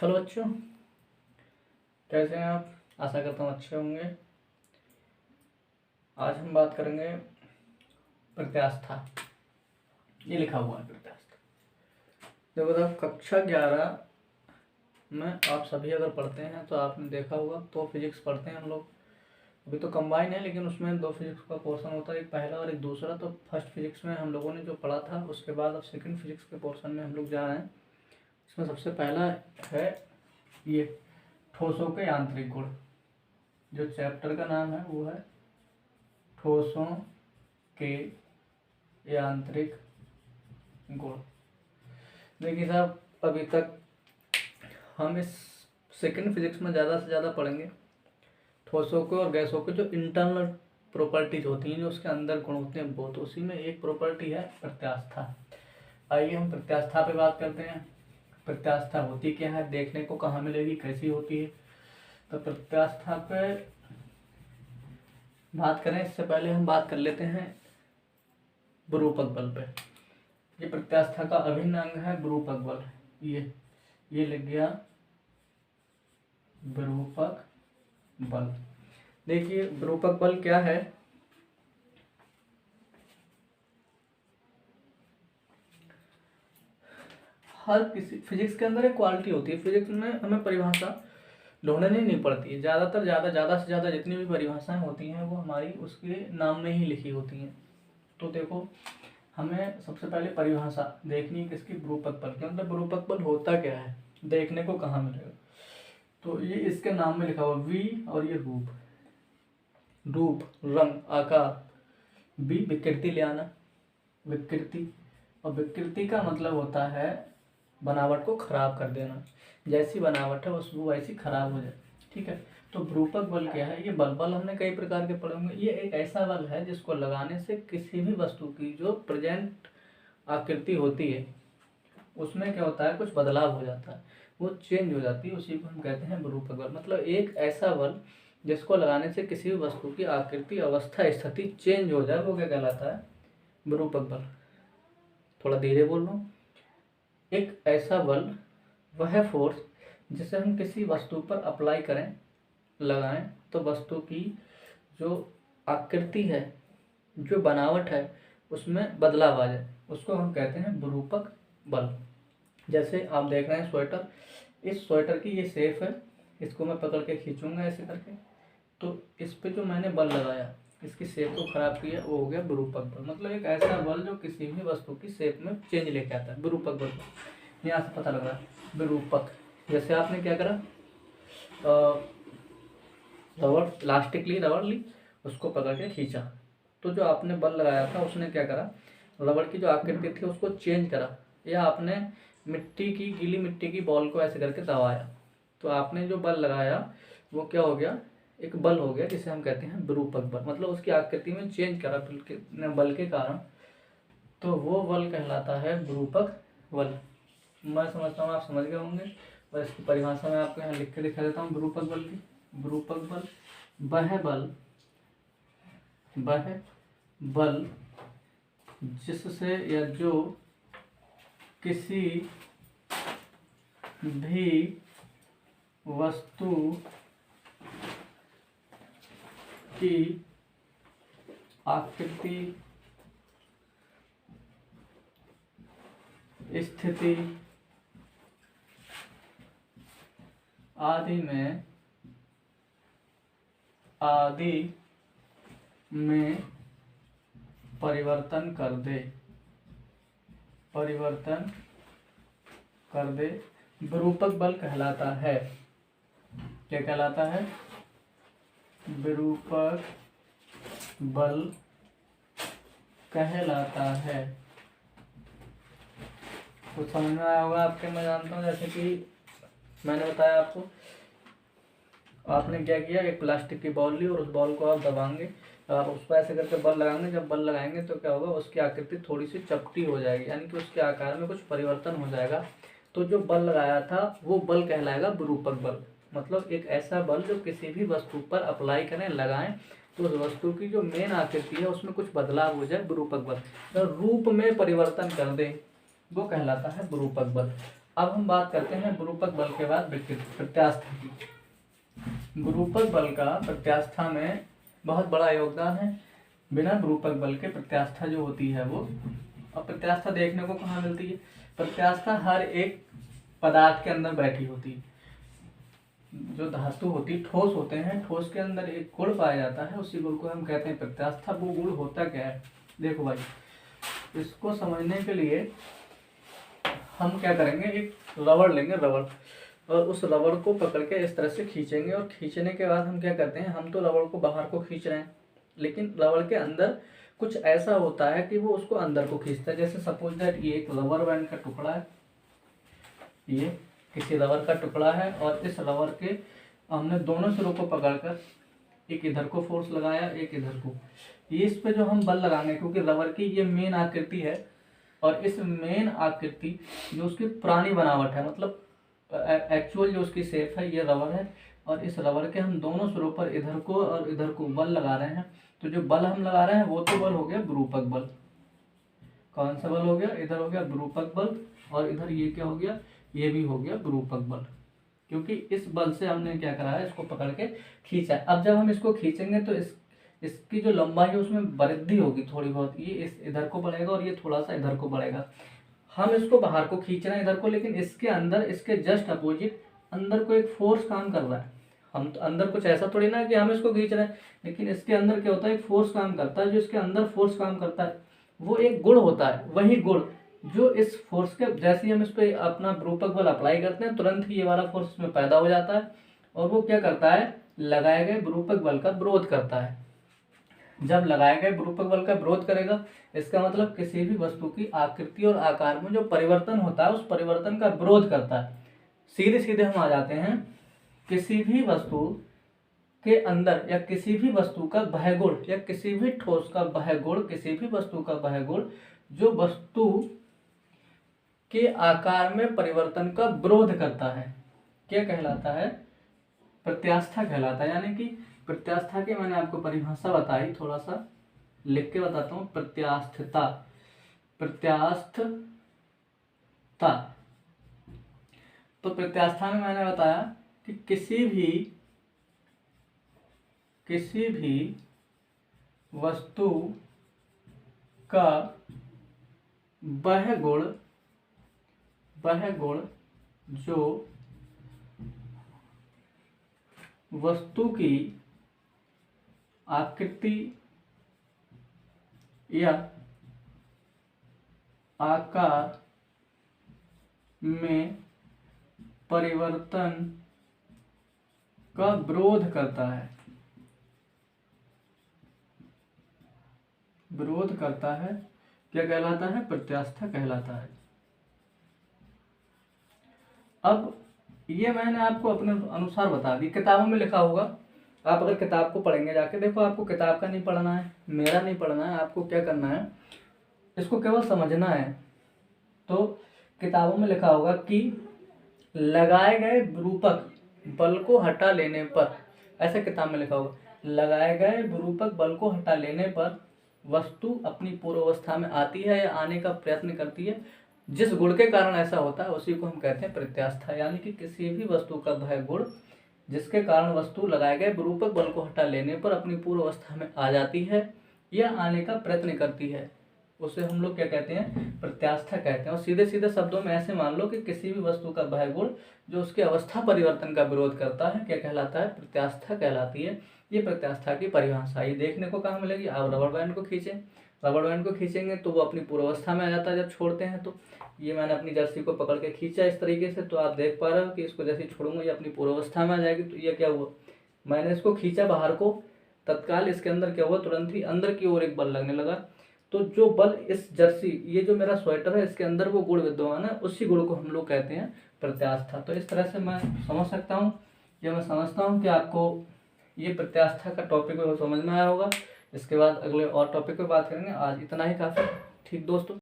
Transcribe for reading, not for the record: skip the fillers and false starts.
Hello बच्चों, कैसे हैं आप? आशा करता हूँ अच्छे होंगे। आज हम बात करेंगे प्रत्यास्था। ये लिखा हुआ है प्रत्यास्था। देखो साहब, कक्षा 11 में आप सभी अगर पढ़ते हैं तो आपने देखा होगा, तो फिजिक्स पढ़ते हैं हम लोग। अभी तो कंबाइन है, लेकिन उसमें 2 फिजिक्स का पोर्शन होता है, एक पहला और एक दूसरा। तो फर्स्ट फिजिक्स में हम लोगों ने जो पढ़ा था, उसके बाद अब सेकंड फिजिक्स के पोर्शन में हम लोग जा रहे हैं। इसमें सबसे पहला है ये ठोसों के यांत्रिक गुण। जो चैप्टर का नाम है वो है ठोसों के यांत्रिक गुण। देखिए साहब, अभी तक हम इस सेकंड फिजिक्स में ज़्यादा से ज़्यादा पढ़ेंगे ठोसों को और गैसों के जो इंटरनल प्रॉपर्टीज होती हैं, जो उसके अंदर गुण होते हैं वो। तो उसी में एक प्रॉपर्टी है प्रत्यास्था। आइए हम प्रत्यास्था पे बात करते हैं। प्रत्यास्था होती क्या है, देखने को कहाँ मिलेगी, कैसी होती है। तो प्रत्यास्था पे बात करें इससे पहले हम बात कर लेते हैं विरूपक बल पे। ये प्रत्यास्था का अभिन्न अंग है विरूपक बल। ये लिख गया विरूपक बल। देखिए विरूपक बल क्या है। हर किसी फिजिक्स के अंदर एक क्वालिटी होती है। फिजिक्स में हमें परिभाषा ढूंढनी नहीं पड़ती है। ज़्यादा से ज़्यादा जितनी भी परिभाषाएं होती हैं वो हमारी उसके नाम में ही लिखी होती हैं। तो देखो, हमें सबसे पहले परिभाषा देखनी है किसकी, विरूपक बल की। मतलब विरूपक बल होता क्या है, देखने को कहाँ मिलेगा। तो ये इसके नाम में लिखा हुआ वी, और ये रूप रंग आकार। बी विकृति ले आना, विकृति। और विकृति का मतलब होता है बनावट को खराब कर देना। जैसी बनावट है वो वैसी खराब हो जाए। ठीक है। तो विरूपक बल क्या है, ये बल हमने कई प्रकार के पढ़े होंगे। ये एक ऐसा बल है जिसको लगाने से किसी भी वस्तु की जो प्रेजेंट आकृति होती है उसमें क्या होता है, कुछ बदलाव हो जाता है, वो चेंज हो जाती है। उसी को हम कहते हैं विरूपक बल। मतलब एक ऐसा बल जिसको लगाने से किसी भी वस्तु की आकृति, अवस्था, स्थिति चेंज हो जाए, वो क्या कहलाता है, विरूपक बल। थोड़ा धीरे बोल रहा हूँ। एक ऐसा बल, वह फोर्स जिसे हम किसी वस्तु पर अप्लाई करें, लगाएं, तो वस्तु की जो आकृति है, जो बनावट है, उसमें बदलाव आ जाए, उसको हम कहते हैं विरूपक बल। जैसे आप देख रहे हैं स्वेटर, इस स्वेटर की ये शेप है, इसको मैं पकड़ के खींचूंगा ऐसे करके, तो इस पे जो मैंने बल लगाया, इसकी शेप को खराब किया, वो हो गया विरूपक बल। मतलब एक ऐसा बल जो किसी भी वस्तु की शेप में चेंज लेके आता है, विरूपक बल। यहाँ से पता लग रहा है विरूपक। जैसे आपने क्या करा, रबड़, प्लास्टिक ली, रबड़ ली, उसको पकड़ के खींचा, तो जो आपने बल लगाया था उसने क्या करा, रबड़ की जो आकृति थी उसको चेंज करा। या आपने गीली मिट्टी की बॉल को ऐसे करके दबाया, तो आपने जो बल लगाया वो क्या हो गया, एक बल हो गया, जिसे हम कहते हैं विरूपक बल। मतलब उसकी आकृति में चेंज करा बल के कारण, तो वो बल कहलाता है विरूपक बल। मैं समझता हूँ आप समझ गए होंगे। और इसकी परिभाषा मैं आपको यहाँ लिख के दिखा देता हूँ विरूपक बल की। विरूपक बल वह बल जिससे या जो किसी भी वस्तु की आकृति, स्थिति आदि में परिवर्तन कर दे, विरूपक बल कहलाता है। क्या कहलाता है, विरूपक बल कहलाता है। कुछ समझ में आया होगा आपके, मैं जानता हूँ। जैसे कि मैंने बताया आपको, आपने क्या किया, एक प्लास्टिक की बॉल ली और उस बॉल को आप दबाएंगे, आप उस पर ऐसे करके बल लगाएंगे। जब बल लगाएंगे तो क्या होगा, उसकी आकृति थोड़ी सी चपटी हो जाएगी, यानी कि उसके आकार में कुछ परिवर्तन हो जाएगा। तो जो बल लगाया था वो बल कहलाएगा विरूपक बल। मतलब एक ऐसा बल जो किसी भी वस्तु पर अप्लाई करें, लगाएं, तो उस वस्तु की जो मेन आकृति है उसमें कुछ बदलाव हो जाए, विरूपक बल। तो रूप में परिवर्तन कर दे, वो कहलाता है विरूपक बल। अब हम बात करते हैं विरूपक बल के बाद प्रत्यास्था की। विरूपक बल का प्रत्यास्था में बहुत बड़ा योगदान है। बिना विरूपक बल के प्रत्यास्था जो होती है वो, अब प्रत्यास्था देखने को कहाँ मिलती है? प्रत्यास्था हर एक पदार्थ के अंदर बैठी होती है। जो धातु होती है, ठोस होते हैं, ठोस के अंदर एक गुण पाया जाता है, उसी गुण को हम कहते हैं प्रत्यास्था। वो गुण होता क्या है? देखो भाई, इसको समझने के लिए हम क्या करेंगे, एक रबड़ लेंगे, रबड़, और उस रबड़ को पकड़ के इस तरह से खींचेंगे, और खींचने के बाद हम क्या करते हैं, हम तो रबड़ को बाहर को खींच रहे हैं, लेकिन रबड़ के अंदर कुछ ऐसा होता है कि वो उसको अंदर को खींचता है। जैसे सपोज दैट ये एक रबर बैंड का टुकड़ा है, ये किसी रबर का टुकड़ा है, और इस रबर के हमने दोनों सिरों को पकड़कर एक इधर को फोर्स लगाया, एक इधर को, ये इस पे जो हम बल लगाएंगे, क्योंकि रबर की ये मेन आकृति है, और इस मेन आकृति जो उसकी पुरानी बनावट है, मतलब एक्चुअल जो उसकी शेप है, ये रबर है, और इस रबर के हम दोनों सिरों पर इधर को और इधर को बल लगा रहे हैं। तो जो बल हम लगा रहे हैं वो तो बल हो गया विरूपक बल। कौन सा बल हो गया? इधर हो गया विरूपक बल, और इधर ये क्या हो गया? ये भी हो गया विरूपक बल, क्योंकि इस बल से हमने क्या करा है, इसको पकड़ के खींचा है। अब जब हम इसको खींचेंगे तो इसकी जो लंबाई है उसमें वृद्धि होगी थोड़ी बहुत, ये इस इधर को बढ़ेगा और ये थोड़ा सा इधर को बढ़ेगा। हम इसको बाहर को खींच रहे हैं इधर को, लेकिन इसके अंदर, इसके जस्ट अपोजिट अंदर को एक फोर्स काम कर रहा है। हम तो अंदर कुछ ऐसा थोड़ी ना कि हम इसको खींच रहे हैं, लेकिन इसके अंदर क्या होता है, एक फोर्स काम करता है। जो इसके अंदर फोर्स काम करता है वो एक गुण होता है, वही गुण जो इस फोर्स के, जैसे ही हम इस पर अपना विरूपक बल अप्लाई करते हैं, तुरंत ही ये वाला फोर्स इसमें पैदा हो जाता है, और वो क्या करता है, लगाए गए विरूपक बल का विरोध करता है। जब लगाए गए विरूपक बल का विरोध करेगा, इसका मतलब किसी भी वस्तु की आकृति और आकार में जो परिवर्तन होता है, उस परिवर्तन का विरोध करता है। सीधे सीधे हम आ जाते हैं, किसी भी वस्तु के अंदर या किसी भी वस्तु का वह गुण, या किसी भी ठोस का वह गुण, किसी भी वस्तु का वह गुण जो वस्तु के आकार में परिवर्तन का विरोध करता है, क्या कहलाता है? प्रत्यास्था कहलाता है। यानी कि प्रत्यास्था की मैंने आपको परिभाषा बताई, थोड़ा सा लिख के बताता हूँ। प्रत्यास्थता, प्रत्यास्थता, तो प्रत्यास्था में मैंने बताया कि किसी भी वस्तु का वह गुण जो वस्तु की आकृति या आकार में परिवर्तन का विरोध करता है, विरोध करता है, क्या कहलाता है? प्रत्यास्था कहलाता है। अब ये मैंने आपको अपने अनुसार बता दी, किताबों में लिखा होगा। आप अगर किताब को पढ़ेंगे जाके, देखो आपको किताब का नहीं पढ़ना है, मेरा नहीं पढ़ना है, आपको क्या करना है, इसको केवल समझना है। तो किताबों में लिखा होगा कि लगाए गए विरूपक बल को हटा लेने पर, ऐसा किताब में लिखा होगा, लगाए गए विरूपक बल को हटा लेने पर वस्तु अपनी पूर्वावस्था में आती है या आने का प्रयत्न करती है। जिस गुण के कारण ऐसा होता है उसी को हम कहते हैं प्रत्यास्था। यानी कि किसी भी वस्तु का वह गुण जिसके कारण वस्तु लगाए गए विरूपक बल को हटा लेने पर अपनी पूर्वावस्था में आ जाती है या आने का प्रयत्न करती है, उसे हम लोग क्या कहते हैं? प्रत्यास्था कहते हैं। और सीधे सीधे शब्दों में ऐसे मान लो कि किसी भी वस्तु का वह गुण जो उसके अवस्था परिवर्तन का विरोध करता है, क्या कहलाता है? प्रत्यास्था कहलाती है। ये प्रत्यास्था की परिभाषा ये देखने को कहाँ मिलेगी? आप रबर बैंड को खींचें, रबर बैंड को खींचेंगे तो वो अपनी पूर्वावस्था में आ जाता है जब छोड़ते हैं। तो ये मैंने अपनी जर्सी को पकड़ के खींचा इस तरीके से, तो आप देख पा रहे हो कि इसको जैसे छोड़ूंगा ये अपनी पूर्वावस्था में आ जाएगी। तो ये क्या हुआ, मैंने इसको खींचा बाहर को, तत्काल इसके अंदर क्या हुआ, तुरंत ही अंदर की ओर एक बल लगने लगा। तो जो बल इस जर्सी, ये जो मेरा स्वेटर है इसके अंदर वो गुण विद्यमान है, उसी गुण को हम लोग कहते हैं प्रत्यास्था। तो इस तरह से मैं समझ सकता हूँ, या मैं समझता हूँ कि आपको ये प्रत्यास्था का टॉपिक समझ में आया होगा। इसके बाद अगले और टॉपिक पे बात करेंगे। आज इतना ही काफ़ी। ठीक दोस्तों।